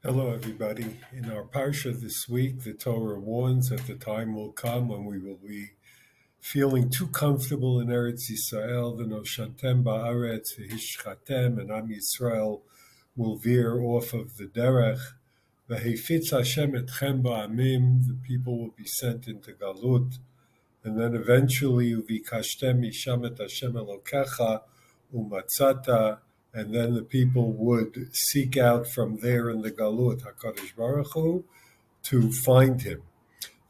Hello, everybody. In our parsha this week, the Torah warns that the time will come when we will be feeling too comfortable in Eretz Yisrael, v'noshantem ba'aretz v'hishchatem, and Am Yisrael will veer off of the derech. V'hefitz Hashem etchem ba'amim, the people will be sent into Galut, and then eventually uvikashtem misham et Hashem Elokecha umatzata, and then the people would seek out from there in the Galut HaKadosh Baruch Hu to find him.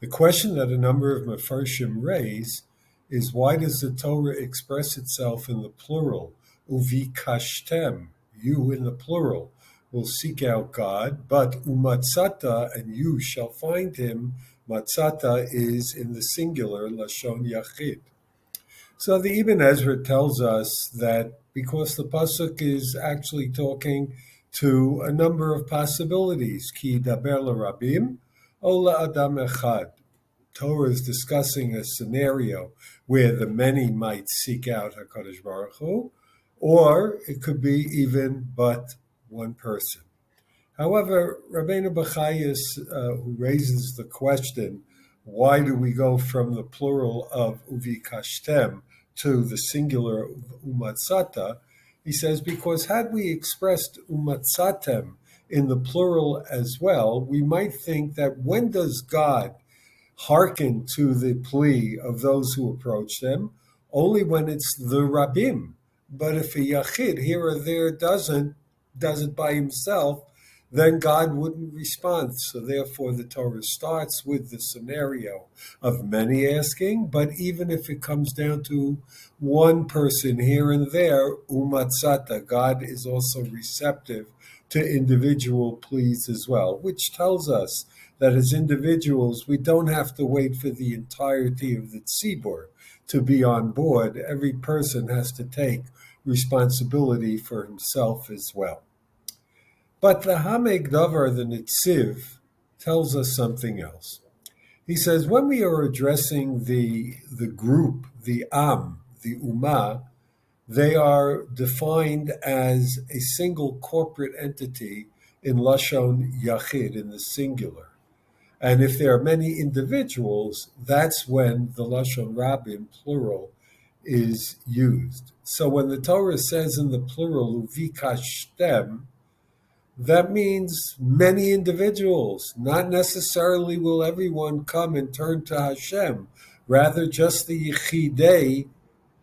The question that a number of Mefarshim raise is, why does the Torah express itself in the plural? Uvikashtem, you in the plural will seek out God, but umatzata, and you shall find him. Matzata is in the singular, Lashon Yachid. So the Ibn Ezra tells us that because the pasuk is actually talking to a number of possibilities, ki daber l'rabim, o la'adam echad. Torah is discussing a scenario where the many might seek out HaKadosh Baruch Hu, or it could be even but one person. However, Rabbeinu Bachayas, who raises the question, why do we go from the plural of uvikashtem to the singular umatzata? He says, because had we expressed umatzatem in the plural as well, we might think that when does God hearken to the plea of those who approach them? Only when it's the rabbim. But if a yachid here or there does it by himself, then God wouldn't respond. So therefore the Torah starts with the scenario of many asking, but even if it comes down to one person here and there, umatzata, God is also receptive to individual pleas as well, which tells us that as individuals, we don't have to wait for the entirety of the tzibur to be on board. Every person has to take responsibility for himself as well. But the Hameg Davar, the Nitziv, tells us something else. He says, when we are addressing the group, the Am, the Ummah, they are defined as a single corporate entity in Lashon Yachid, in the singular. And if there are many individuals, that's when the Lashon Rabbim, plural, is used. So when the Torah says in the plural, Uvikashtem, that means many individuals. Not necessarily will everyone come and turn to Hashem. Rather, just the Yechidei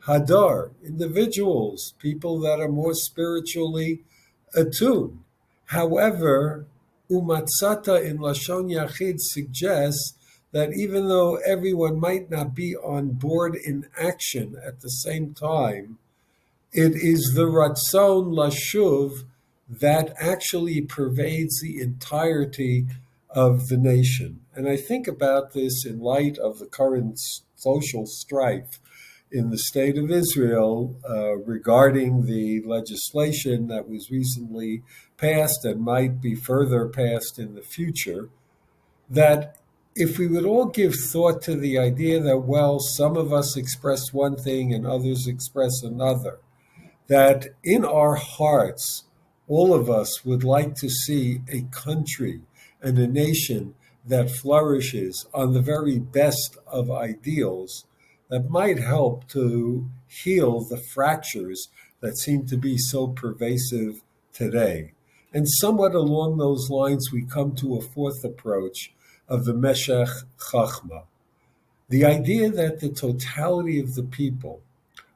Hadar, individuals, people that are more spiritually attuned. However, Umatzata in Lashon Yachid suggests that even though everyone might not be on board in action at the same time, it is the Ratzon Lashuv that actually pervades the entirety of the nation. And I think about this in light of the current social strife in the state of Israel regarding the legislation that was recently passed and might be further passed in the future, that if we would all give thought to the idea that, well, some of us express one thing and others express another, that in our hearts, all of us would like to see a country and a nation that flourishes on the very best of ideals, that might help to heal the fractures that seem to be so pervasive today. And somewhat along those lines, we come to a fourth approach of the Meshech Chachma. The idea that the totality of the people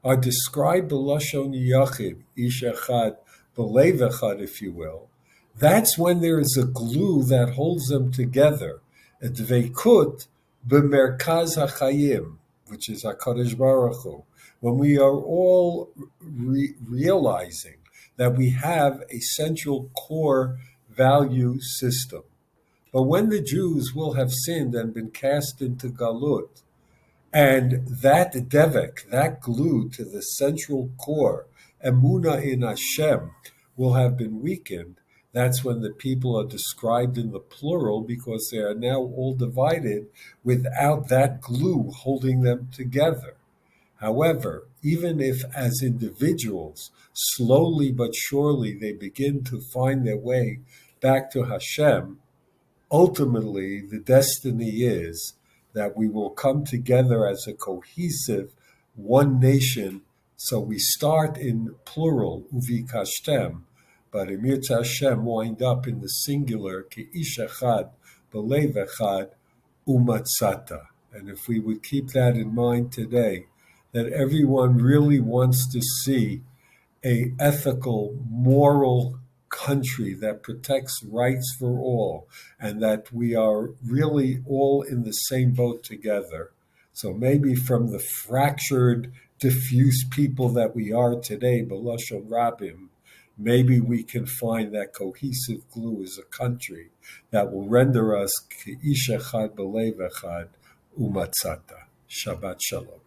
are described b'lashon yachid, ish echad, b'lev echad, if you will. That's when there is a glue that holds them together, a dveikut b'merkaz hachayim, which is HaKadosh Baruch Hu, when we are all realizing that we have a central core value system. But when the Jews will have sinned and been cast into Galut, and that devek, that glue to the central core, emuna in Hashem, will have been weakened, that's when the people are described in the plural, because they are now all divided without that glue holding them together. However, even if as individuals, slowly but surely, they begin to find their way back to Hashem, ultimately the destiny is that we will come together as a cohesive one nation. So we start in plural, uvikashtem, but Emir Hashem wind up in the singular, Ke'ish echad, belev echad, umatzata. And if we would keep that in mind today, that everyone really wants to see a ethical, moral country that protects rights for all, and that we are really all in the same boat together. So maybe from the fractured, diffuse people that we are today, B'lashon Rabim, maybe we can find that cohesive glue as a country that will render us Ke'ish echad b'lev echad umatzata. Shabbat shalom.